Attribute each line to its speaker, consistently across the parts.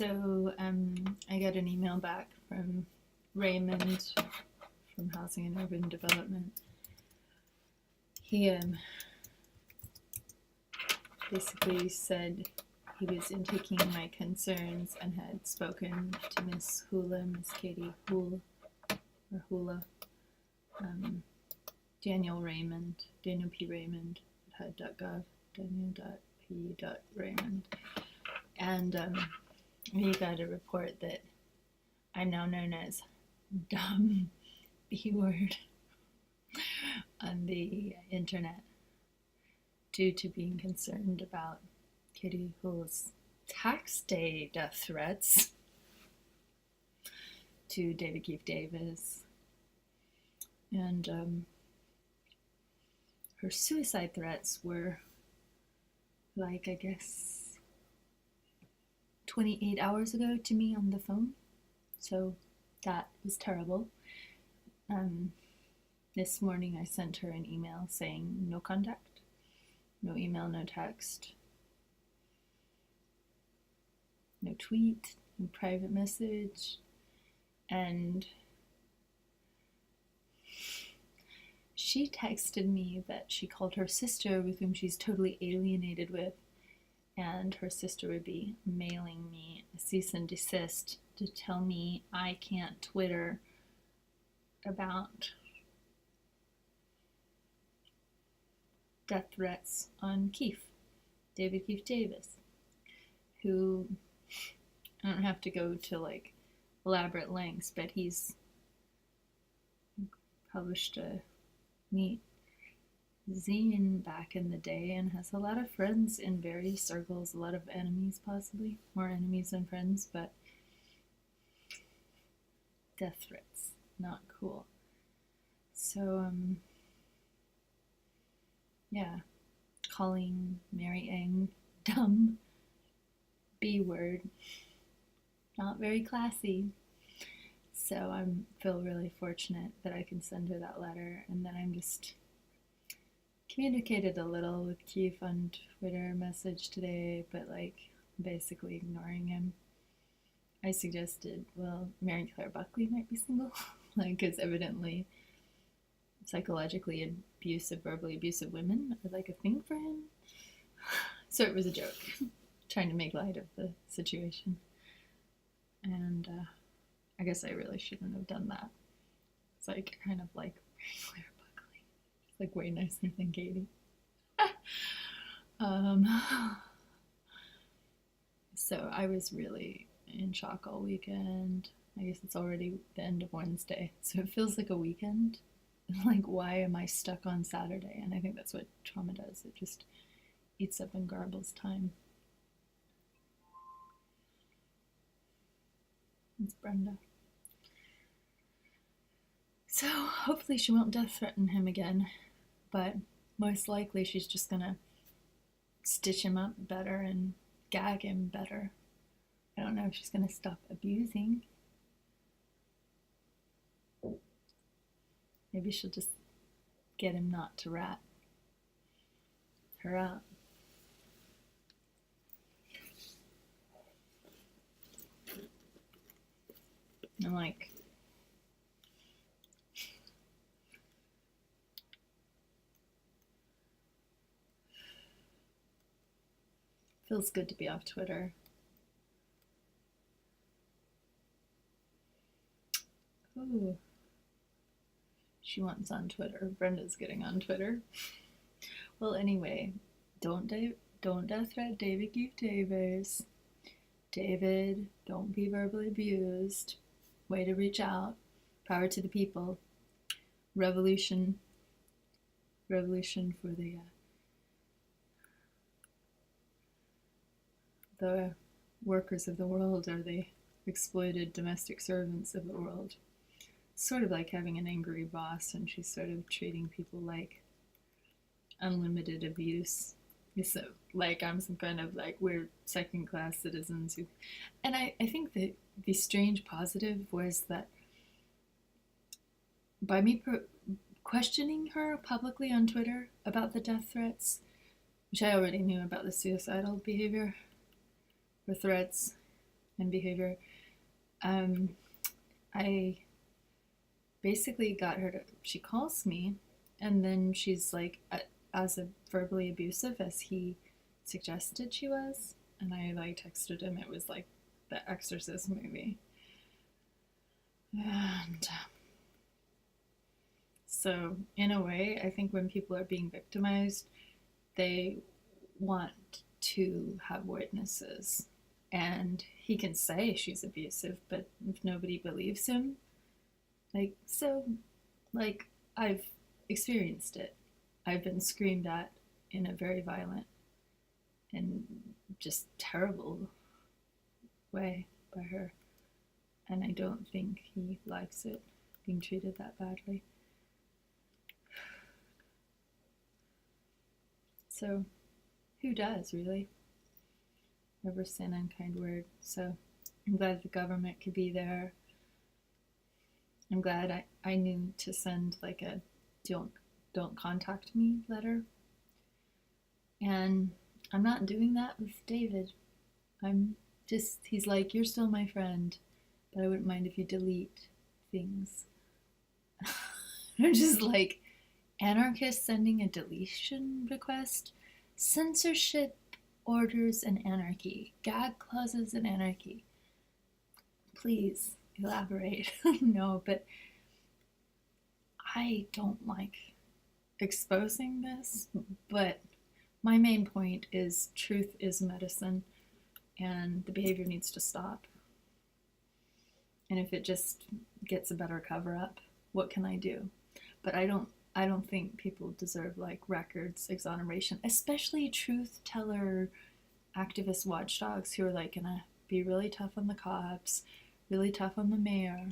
Speaker 1: So I got an email back from Raymond from Housing and Urban Development. He basically said he was intaking my concerns and had spoken to Miss Hula, Miss Katie Hula, or Hula, Daniel P. Raymond at HUD.gov, Daniel.p.raymond. And he got a report that I'm now known as dumb B word on the internet due to being concerned about Kitty Hula's tax day death threats to David Keefe Davis, and her suicide threats were like, I guess, 28 hours ago to me on the phone. So that was terrible. This morning I sent her an email saying no contact, no email, no text, no tweet, no private message, and she texted me that she called her sister, with whom she's totally alienated with, and her sister would be mailing me a cease and desist to tell me I can't Twitter about death threats on David Keefe Davis, who, I don't have to go to like elaborate lengths, but he's published a neat zine back in the day and has a lot of friends in various circles, a lot of enemies, possibly more enemies than friends, but death threats, not cool. So yeah, calling Mary Eng dumb B word, not very classy. So I feel really fortunate that I can send her that letter, and then I'm just communicated a little with Keefe on Twitter message today, but like basically ignoring him. I suggested, well, Mary Claire Buckley might be single, like, because evidently psychologically abusive, verbally abusive women are like a thing for him. So it was a joke, trying to make light of the situation. And I guess I really shouldn't have done that. It's like kind of like Mary Claire Buckley, like way nicer than Katie. So I was really in shock all weekend. I guess it's already the end of Wednesday, so it feels like a weekend. Like, why am I stuck on Saturday? And I think that's what trauma does. It just eats up and garbles time. It's Brenda. So hopefully she won't death threaten him again, but most likely she's just gonna stitch him up better and gag him better. I don't know if she's gonna stop abusing. Maybe she'll just get him not to rat her out. I'm like, feels good to be off Twitter. Ooh. She wants on Twitter. Brenda's getting on Twitter. Well, anyway, don't death threat David Keefe Davis. David, don't be verbally abused. Way to reach out. Power to the people. Revolution for the workers of the world, or the exploited domestic servants of the world. Sort of like having an angry boss, and she's sort of treating people like unlimited abuse. So, like, I'm some kind of like weird second-class citizens who, and I think that the strange positive was that by me questioning her publicly on Twitter about the death threats, which I already knew about the suicidal behavior or threats, and behavior. I basically got her to, she calls me, and then she's like, as verbally abusive as he suggested she was. And I like texted him, it was like the Exorcist movie. And so, in a way, I think when people are being victimized, they want to have witnesses. And he can say she's abusive, but if nobody believes him, like, so, like, I've experienced it. I've been screamed at in a very violent and just terrible way by her. And I don't think he likes it, being treated that badly. So, who does, really? Never say an unkind word. So, I'm glad the government could be there. I'm glad I knew to send like a don't contact me letter. And I'm not doing that with David. I'm just, he's like, you're still my friend, but I wouldn't mind if you delete things. I'm just like, anarchists sending a deletion request, censorship orders and anarchy, gag clauses and anarchy. Please elaborate. No, but I don't like exposing this, but my main point is truth is medicine and the behavior needs to stop. And if it just gets a better cover up, what can I do? But I don't think people deserve like records exoneration, especially truth teller activist watchdogs who are like gonna be really tough on the cops, really tough on the mayor.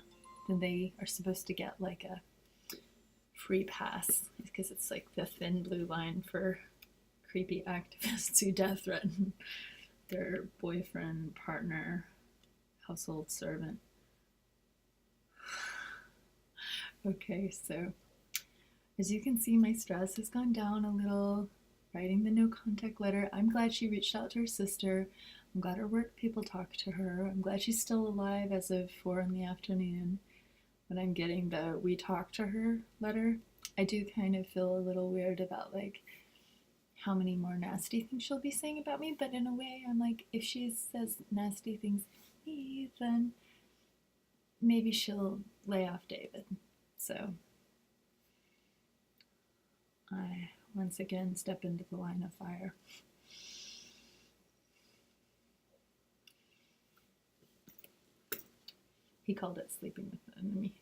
Speaker 1: Then they are supposed to get like a free pass because it's like the thin blue line for creepy activists who death threaten their boyfriend, partner, household servant. Okay, so as you can see, my stress has gone down a little writing the no contact letter. I'm glad she reached out to her sister. I'm glad her work people talked to her. I'm glad she's still alive as of 4 in the afternoon. When I'm getting the we talked to her letter, I do kind of feel a little weird about like how many more nasty things she'll be saying about me, but in a way I'm like, if she says nasty things about me, then maybe she'll lay off David. So I once again step into the line of fire. He called it sleeping with the enemy.